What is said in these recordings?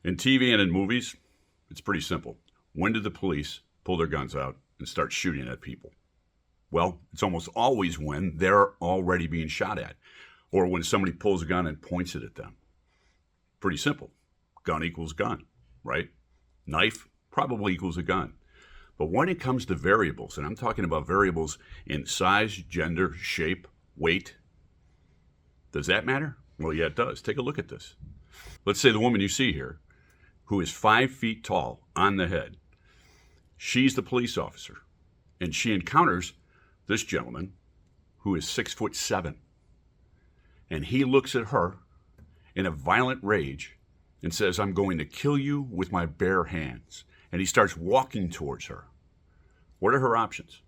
In TV and in movies, it's pretty simple. When do the police pull their guns out and start shooting at people? Well, it's almost always when they're already being shot at, or when somebody pulls a gun and points it at them. Pretty simple. Gun equals gun, right? Knife probably equals a gun. But when it comes to variables, and I'm talking about variables in size, gender, shape, weight, does that matter? Well, yeah, it does. Take a look at this. Let's say the woman you see here, who is 5 feet tall on the head, she's the police officer, and she encounters this gentleman who is 6'7", and he looks at her in a violent rage and says, "I'm going to kill you with my bare hands." And he starts walking towards her. What are her options?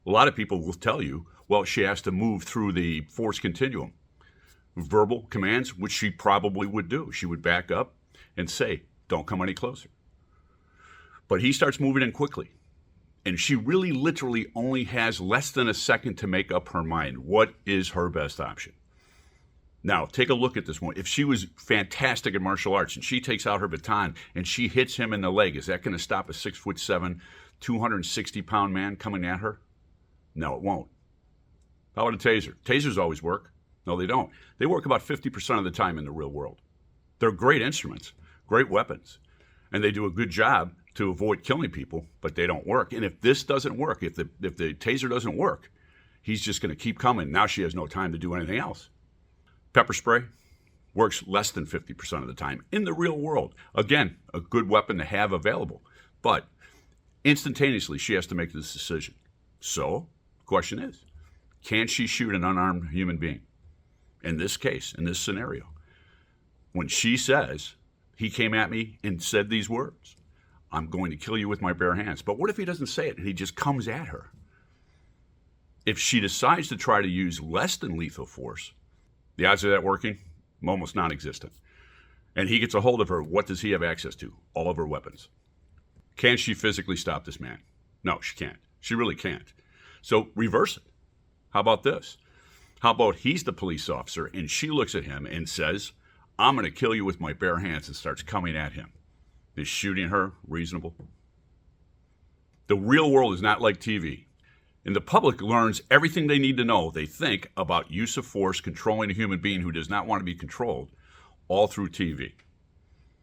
A lot of people will tell you, well, she has to move through the force continuum. Verbal commands, which she probably would do. She would back up and say, "Don't come any closer." But he starts moving in quickly. And she really literally only has less than a second to make up her mind. What is her best option? Now, take a look at this one. If she was fantastic at martial arts and she takes out her baton and she hits him in the leg, is that going to stop a 6'7", 260-pound man coming at her? No, it won't. How about a taser? Tasers always work. No, they don't. They work about 50% of the time in the real world. They're great instruments, great weapons, and they do a good job to avoid killing people, but they don't work. And if this doesn't work, if the taser doesn't work, he's just going to keep coming. Now she has no time to do anything else. Pepper spray works less than 50% of the time in the real world. Again, a good weapon to have available, but instantaneously she has to make this decision. So the question is, can she shoot an unarmed human being? In this case, in this scenario, when she says, "He came at me and said these words, 'I'm going to kill you with my bare hands.'" But what if he doesn't say it and he just comes at her? If she decides to try to use less than lethal force, the odds of that working, almost non-existent. And he gets a hold of her, what does he have access to? All of her weapons. Can she physically stop this man? No, she can't. She really can't. So reverse it. How about this? How about he's the police officer and she looks at him and says, "I'm going to kill you with my bare hands," and starts coming at him. Is shooting her reasonable? The real world is not like TV. And the public learns everything they need to know, they think, about use of force, controlling a human being who does not want to be controlled, all through TV.